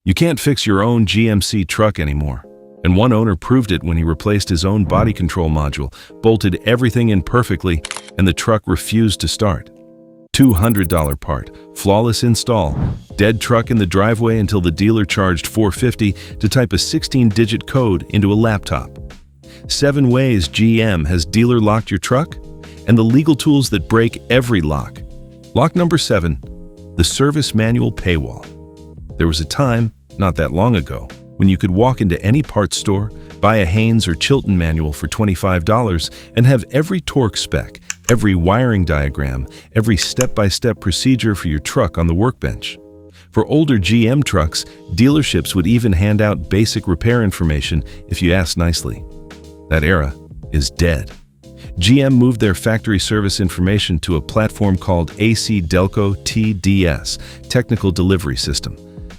You can't fix your own GMC truck anymore. And one owner proved it when he replaced his own body control module, bolted everything in perfectly, and the truck refused to start. $200 part, flawless install, dead truck in the driveway until the dealer charged $450 to type a 16-digit code into a laptop. 7 ways GM has dealer locked your truck, and the legal tools that break every lock. Lock number 7, the service manual paywall. There was a time, not that long ago, when you could walk into any parts store, buy a Haynes or Chilton manual for $25 and have every torque spec, every wiring diagram, every step-by-step procedure for your truck on the workbench. For older GM trucks, dealerships would even hand out basic repair information if you asked nicely. That era is dead. GM moved their factory service information to a platform called AC Delco TDS, Technical Delivery System.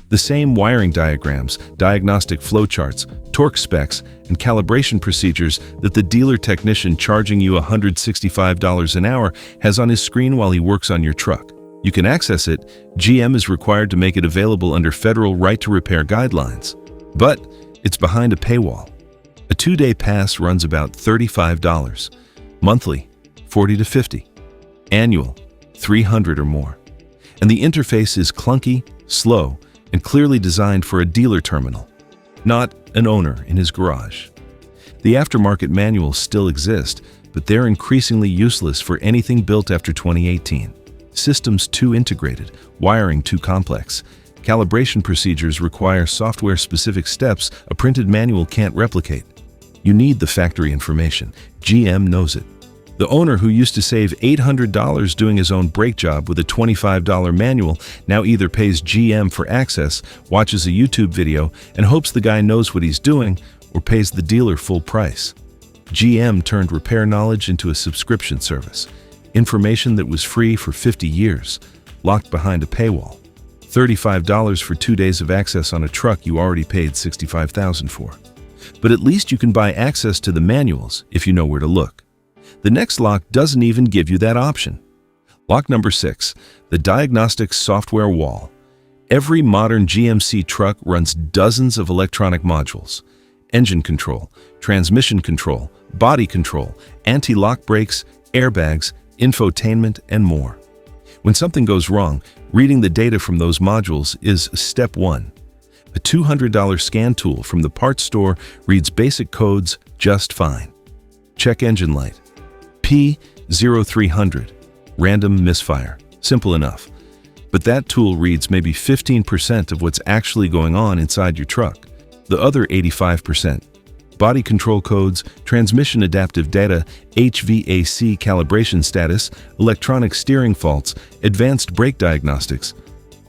The same wiring diagrams, diagnostic flowcharts, torque specs, and calibration procedures that the dealer technician charging you $165 an hour has on his screen while he works on your truck. You can access it. GM is required to make it available under federal right-to-repair guidelines. But it's behind a paywall. A 2-day pass runs about $35. Monthly, $40 to $50. Annual, $300 or more. And the interface is clunky, slow, and clearly designed for a dealer terminal, not an owner in his garage. The aftermarket manuals still exist, but they're increasingly useless for anything built after 2018. Systems too integrated, wiring too complex. Calibration procedures require software-specific steps a printed manual can't replicate. You need the factory information. GM knows it. The owner who used to save $800 doing his own brake job with a $25 manual now either pays GM for access, watches a YouTube video, and hopes the guy knows what he's doing, or pays the dealer full price. GM turned repair knowledge into a subscription service. Information that was free for 50 years, locked behind a paywall. $35 for 2 days of access on a truck you already paid $65,000 for. But at least you can buy access to the manuals if you know where to look. The next lock doesn't even give you that option. Lock number 6, the diagnostic software wall. Every modern GMC truck runs dozens of electronic modules: engine control, transmission control, body control, anti-lock brakes, airbags, infotainment, and more. When something goes wrong, reading the data from those modules is step 1. A $200 scan tool from the parts store reads basic codes just fine. Check engine light. P0300, random misfire. Simple enough. But that tool reads maybe 15% of what's actually going on inside your truck. The other 85%. Body control codes, transmission adaptive data, HVAC calibration status, electronic steering faults, advanced brake diagnostics.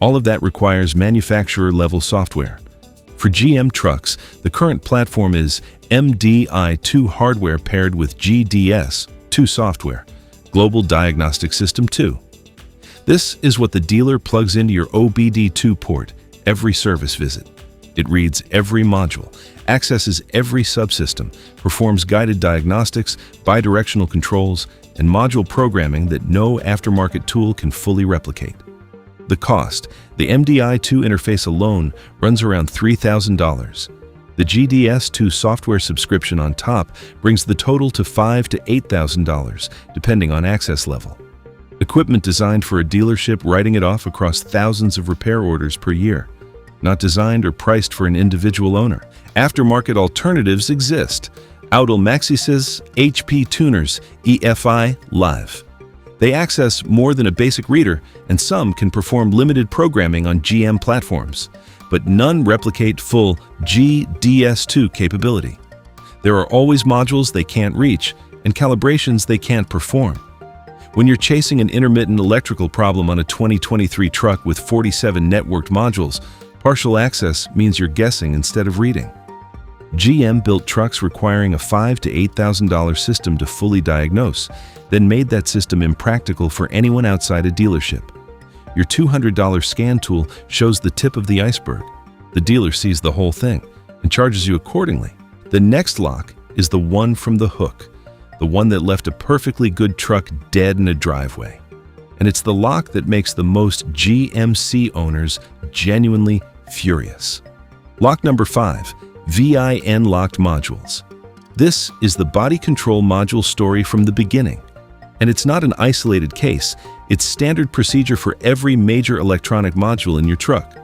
All of that requires manufacturer-level software. For GM trucks, the current platform is MDI2 hardware paired with GDS2 software, Global Diagnostic System 2. This is what the dealer plugs into your OBD2 port every service visit. It reads every module, accesses every subsystem, performs guided diagnostics, bidirectional controls, and module programming that no aftermarket tool can fully replicate. The cost: the MDI2 interface alone runs around $3,000. The GDS2 software subscription on top brings the total to $5,000 to $8,000, depending on access level. Equipment designed for a dealership writing it off across thousands of repair orders per year. Not designed or priced for an individual owner. Aftermarket alternatives exist. Audel Maxisys, HP tuners, EFI Live. They access more than a basic reader, and some can perform limited programming on GM platforms, but none replicate full GDS2 capability. There are always modules they can't reach and calibrations they can't perform. When you're chasing an intermittent electrical problem on a 2023 truck with 47 networked modules, partial access means you're guessing instead of reading. GM built trucks requiring a $5,000 to $8,000 system to fully diagnose, then made that system impractical for anyone outside a dealership. Your $200 scan tool shows the tip of the iceberg. The dealer sees the whole thing and charges you accordingly. The next lock is the one from the hook, the one that left a perfectly good truck dead in a driveway. And it's the lock that makes the most GMC owners genuinely furious. Lock number 5, VIN-locked modules. This is the body control module story from the beginning. And it's not an isolated case, it's standard procedure for every major electronic module in your truck.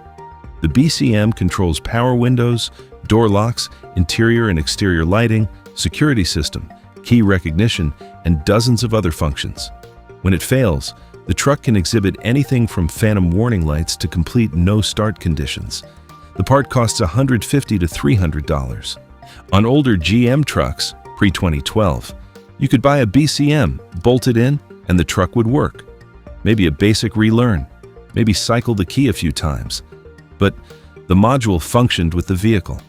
The BCM controls power windows, door locks, interior and exterior lighting, security system, key recognition, and dozens of other functions. When it fails, the truck can exhibit anything from phantom warning lights to complete no-start conditions. The part costs $150 to $300. On older GM trucks, pre-2012, you could buy a BCM, bolt it in, and the truck would work. Maybe a basic relearn, maybe cycle the key a few times. But the module functioned with the vehicle.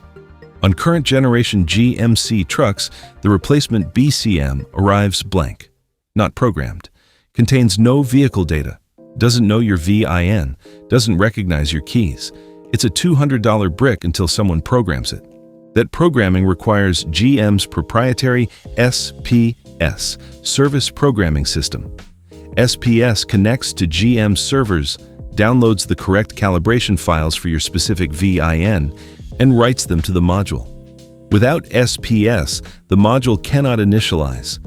On current generation GMC trucks, the replacement BCM arrives blank, not programmed, contains no vehicle data, doesn't know your VIN, doesn't recognize your keys. It's a $200 brick until someone programs it. That programming requires GM's proprietary SPS, Service Programming System. SPS connects to GM's servers, downloads the correct calibration files for your specific VIN, and writes them to the module. Without SPS, the module cannot initialize.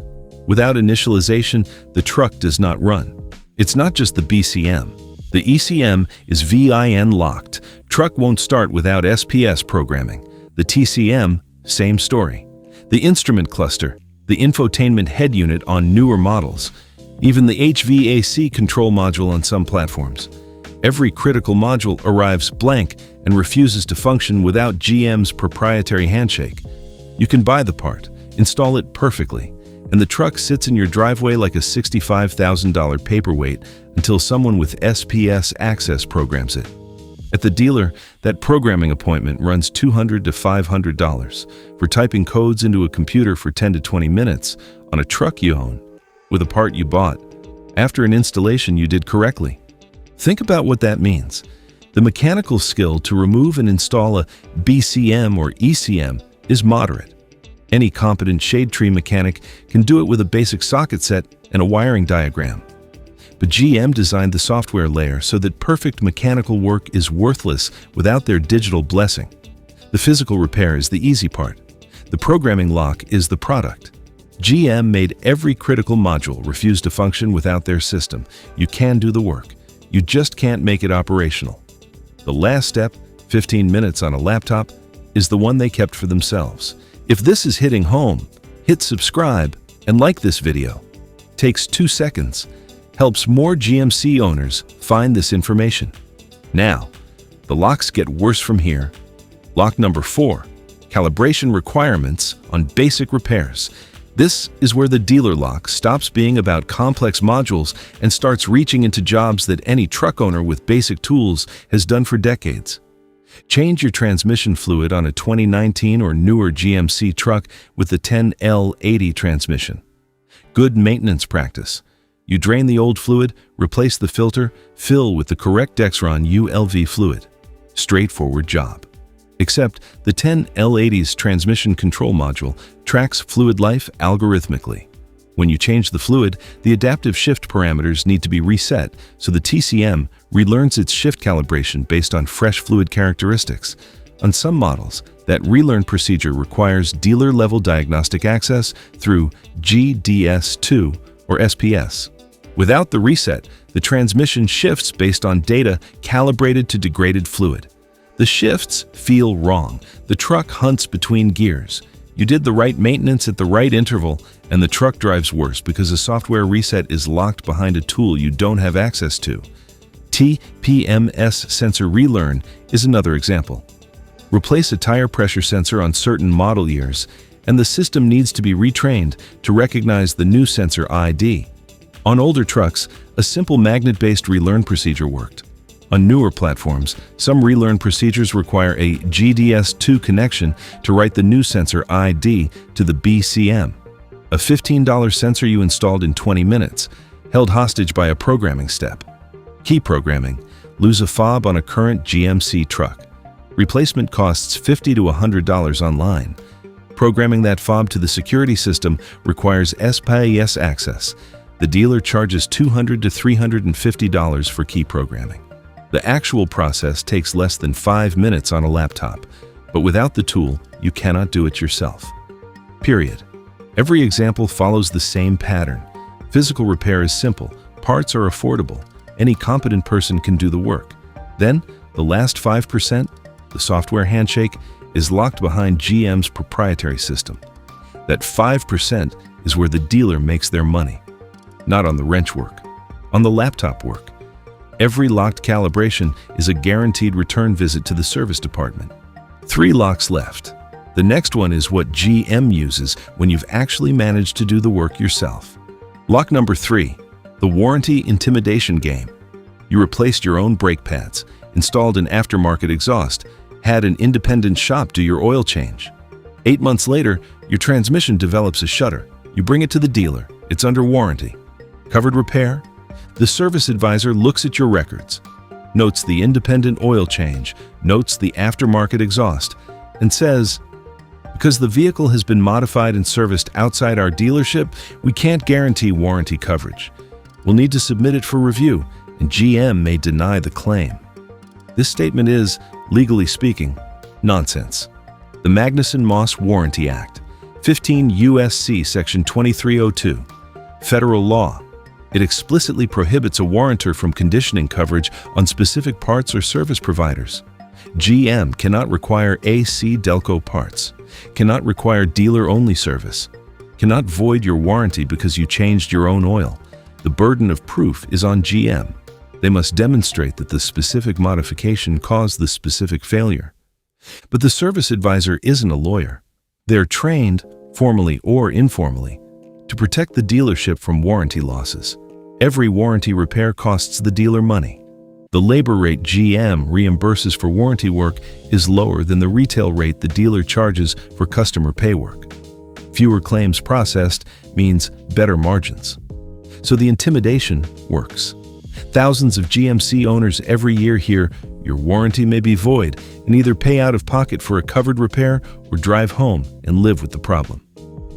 Without initialization, the truck does not run. It's not just the BCM. The ECM is VIN-locked. Truck won't start without SPS programming. The TCM, same story. The instrument cluster, the infotainment head unit on newer models, even the HVAC control module on some platforms. Every critical module arrives blank and refuses to function without GM's proprietary handshake. You can buy the part, install it perfectly, and the truck sits in your driveway like a $65,000 paperweight until someone with SPS access programs it. At the dealer, that programming appointment runs $200 to $500 for typing codes into a computer for 10 to 20 minutes on a truck you own, with a part you bought, after an installation you did correctly. Think about what that means. The mechanical skill to remove and install a BCM or ECM is moderate. Any competent shade tree mechanic can do it with a basic socket set and a wiring diagram. But GM designed the software layer so that perfect mechanical work is worthless without their digital blessing. The physical repair is the easy part. The programming lock is the product. GM made every critical module refuse to function without their system. You can do the work. You just can't make it operational. The last step, 15 minutes on a laptop, is the one they kept for themselves. If this is hitting home, hit subscribe and like this video. Takes 2 seconds. Helps more GMC owners find this information. Now, the locks get worse from here. Lock number 4, calibration requirements on basic repairs. This is where the dealer lock stops being about complex modules and starts reaching into jobs that any truck owner with basic tools has done for decades. Change your transmission fluid on a 2019 or newer GMC truck with the 10L80 transmission. Good maintenance practice. You drain the old fluid, replace the filter, fill with the correct Dexron ULV fluid. Straightforward job. Except the 10L80's transmission control module tracks fluid life algorithmically. When you change the fluid, the adaptive shift parameters need to be reset so the TCM relearns its shift calibration based on fresh fluid characteristics. On some models, that relearn procedure requires dealer-level diagnostic access through GDS2 or SPS. Without the reset, the transmission shifts based on data calibrated to degraded fluid. The shifts feel wrong. The truck hunts between gears. You did the right maintenance at the right interval, and the truck drives worse because a software reset is locked behind a tool you don't have access to. TPMS sensor relearn is another example. Replace a tire pressure sensor on certain model years, and the system needs to be retrained to recognize the new sensor ID. On older trucks, a simple magnet-based relearn procedure worked. On newer platforms, some relearn procedures require a GDS2 connection to write the new sensor ID to the BCM. A $15 sensor you installed in 20 minutes, held hostage by a programming step. Key programming. Lose a fob on a current GMC truck. Replacement costs $50 to $100 online. Programming that fob to the security system requires SPS access. The dealer charges $200 to $350 for key programming. The actual process takes less than 5 minutes on a laptop, but without the tool, you cannot do it yourself. Period. Every example follows the same pattern. Physical repair is simple, parts are affordable, any competent person can do the work. Then, the last 5%, the software handshake, is locked behind GM's proprietary system. That 5% is where the dealer makes their money. Not on the wrench work, on the laptop work. Every locked calibration is a guaranteed return visit to the service department. 3 locks left. The next one is what GM uses when you've actually managed to do the work yourself. Lock number 3, the warranty intimidation game. You replaced your own brake pads, installed an aftermarket exhaust, had an independent shop do your oil change. 8 months later, your transmission develops a shudder. You bring it to the dealer. It's under warranty. Covered repair? The service advisor looks at your records, notes the independent oil change, notes the aftermarket exhaust, and says, "Because the vehicle has been modified and serviced outside our dealership, we can't guarantee warranty coverage. We'll need to submit it for review, and GM may deny the claim." This statement is, legally speaking, nonsense. The Magnuson-Moss Warranty Act, 15 U.S.C. Section 2302, federal law. It explicitly prohibits a warrantor from conditioning coverage on specific parts or service providers. GM cannot require AC Delco parts, cannot require dealer-only service, cannot void your warranty because you changed your own oil. The burden of proof is on GM. They must demonstrate that the specific modification caused the specific failure. But the service advisor isn't a lawyer. They're trained, formally or informally, to protect the dealership from warranty losses. Every warranty repair costs the dealer money. The labor rate GM reimburses for warranty work is lower than the retail rate the dealer charges for customer pay work. Fewer claims processed means better margins. So the intimidation works. Thousands of GMC owners every year hear, "Your warranty may be void," and either pay out of pocket for a covered repair or drive home and live with the problem.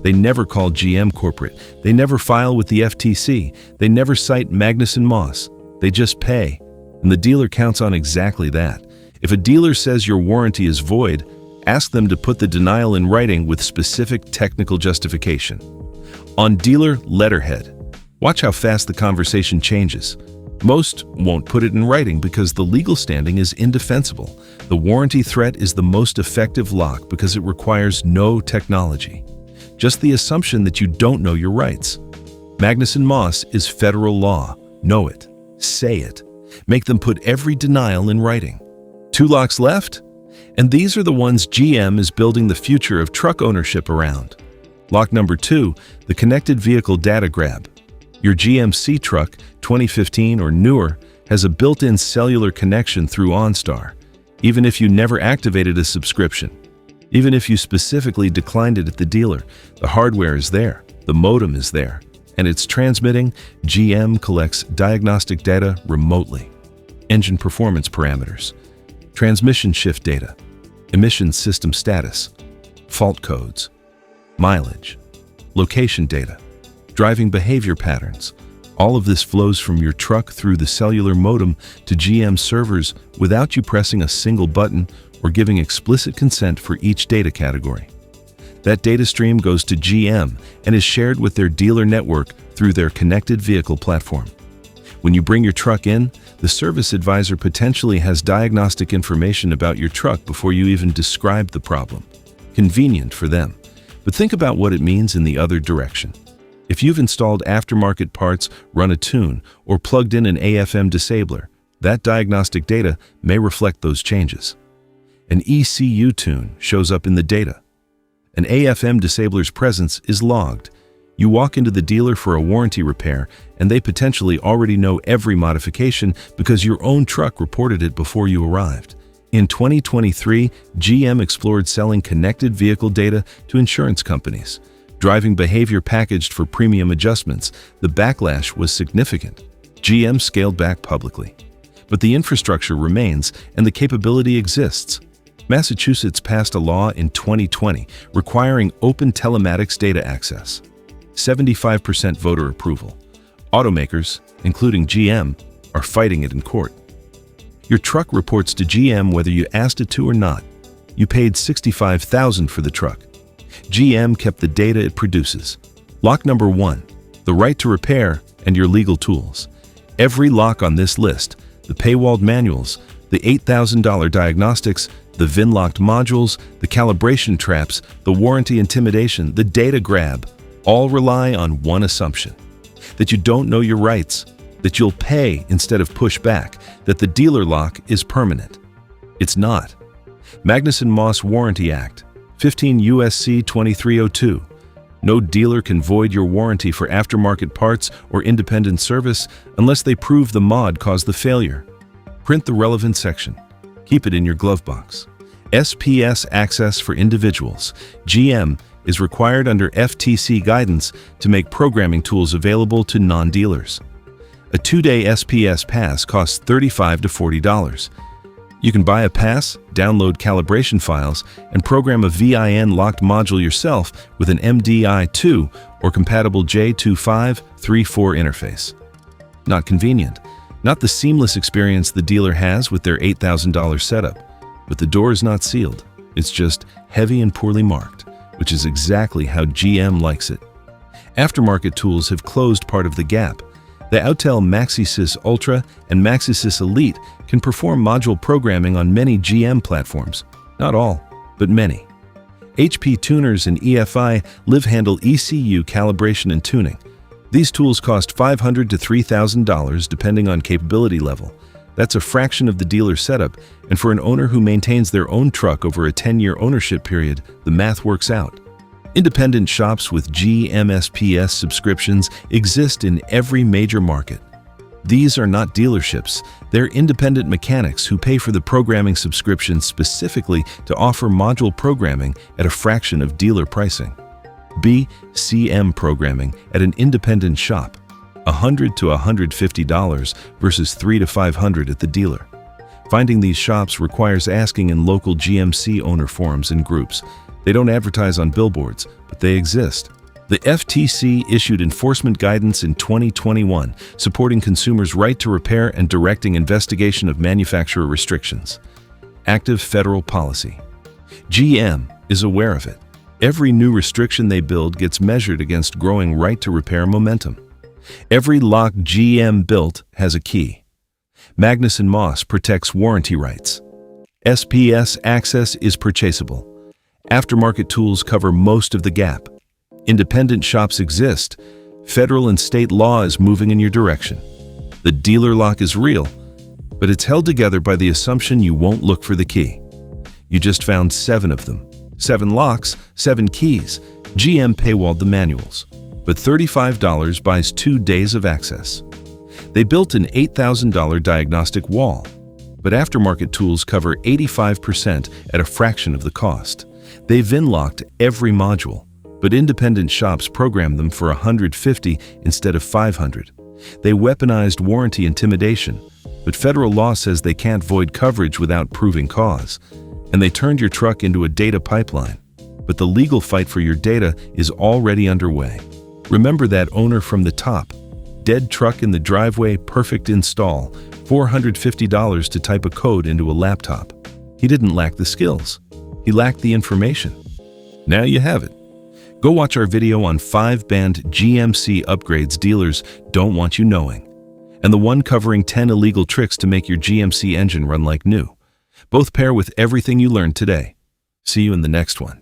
They never call GM corporate. They never file with the FTC. They never cite Magnuson-Moss. They just pay. And the dealer counts on exactly that. If a dealer says your warranty is void, ask them to put the denial in writing with specific technical justification. On dealer letterhead, watch how fast the conversation changes. Most won't put it in writing because the legal standing is indefensible. The warranty threat is the most effective lock because it requires no technology. Just the assumption that you don't know your rights. Magnuson-Moss is federal law. Know it. Say it. Make them put every denial in writing. 2 locks left? And these are the ones GM is building the future of truck ownership around. Lock number 2, the connected vehicle data grab. Your GMC truck, 2015 or newer, has a built-in cellular connection through OnStar, even if you never activated a subscription. Even if you specifically declined it at the dealer, the hardware is there, the modem is there, and it's transmitting. GM collects diagnostic data remotely. Engine performance parameters, transmission shift data, emissions system status, fault codes, mileage, location data, driving behavior patterns. All of this flows from your truck through the cellular modem to GM servers without you pressing a single button or giving explicit consent for each data category. That data stream goes to GM and is shared with their dealer network through their connected vehicle platform. When you bring your truck in, the service advisor potentially has diagnostic information about your truck before you even describe the problem. Convenient for them. But think about what it means in the other direction. If you've installed aftermarket parts, run a tune, or plugged in an AFM disabler, that diagnostic data may reflect those changes. An ECU tune shows up in the data. An AFM disabler's presence is logged. You walk into the dealer for a warranty repair, and they potentially already know every modification because your own truck reported it before you arrived. In 2023, GM explored selling connected vehicle data to insurance companies. Driving behavior packaged for premium adjustments, the backlash was significant. GM scaled back publicly. But the infrastructure remains and the capability exists. Massachusetts passed a law in 2020 requiring open telematics data access. 75% voter approval. Automakers, including GM, are fighting it in court. Your truck reports to GM whether you asked it to or not. You paid $65,000 for the truck. GM kept the data it produces. Lock number 1, the right to repair and your legal tools. Every lock on this list, the paywalled manuals, the $8,000 diagnostics, the VIN-locked modules, the calibration traps, the warranty intimidation, the data grab, all rely on one assumption: that you don't know your rights, that you'll pay instead of push back, that the dealer lock is permanent. It's not. Magnuson-Moss Warranty Act, 15 U.S.C. 2302. No dealer can void your warranty for aftermarket parts or independent service unless they prove the mod caused the failure. Print the relevant section. Keep it in your glove box. SPS access for individuals. GM is required under FTC guidance to make programming tools available to non-dealers. A 2-day SPS pass costs $35 to $40. You can buy a pass, download calibration files, and program a VIN-locked module yourself with an MDI2 or compatible J2534 interface. Not convenient. Not the seamless experience the dealer has with their $8,000 setup. But the door is not sealed. It's just heavy and poorly marked, which is exactly how GM likes it. Aftermarket tools have closed part of the gap. The Autel MaxiSys Ultra and MaxiSys Elite can perform module programming on many GM platforms. Not all, but many. HP tuners and EFI live handle ECU calibration and tuning. These tools cost $500 to $3,000 depending on capability level. That's a fraction of the dealer setup, and for an owner who maintains their own truck over a 10-year ownership period, the math works out. Independent shops with GMSPS subscriptions exist in every major market. These are not dealerships, they're independent mechanics who pay for the programming subscription specifically to offer module programming at a fraction of dealer pricing. BCM programming at an independent shop, $100 to $150 versus $300 to $500 at the dealer. Finding these shops requires asking in local GMC owner forums and groups. They don't advertise on billboards, but they exist. The FTC issued enforcement guidance in 2021 supporting consumers' right to repair and directing investigation of manufacturer restrictions. Active federal policy. GM is aware of it. Every new restriction they build gets measured against growing right to repair momentum. Every lock GM built has a key. Magnuson-Moss protects warranty rights. SPS access is purchasable. Aftermarket tools cover most of the gap. Independent shops exist. Federal and state law is moving in your direction. The dealer lock is real, but it's held together by the assumption you won't look for the key. You just found 7 of them. 7 locks, 7 keys. GM paywalled the manuals, but $35 buys 2 days of access. They built an $8,000 diagnostic wall, but aftermarket tools cover 85% at a fraction of the cost. They VIN-locked every module, but independent shops program them for $150 instead of $500. They weaponized warranty intimidation, but federal law says they can't void coverage without proving cause. And they turned your truck into a data pipeline. But the legal fight for your data is already underway. Remember that owner from the top. Dead truck in the driveway, perfect install, $450 to type a code into a laptop. He didn't lack the skills. He lacked the information. Now you have it. Go watch our video on 5 banned GMC upgrades dealers don't want you knowing, and the one covering 10 illegal tricks to make your GMC engine run like new. Both pair with everything you learned today. See you in the next one.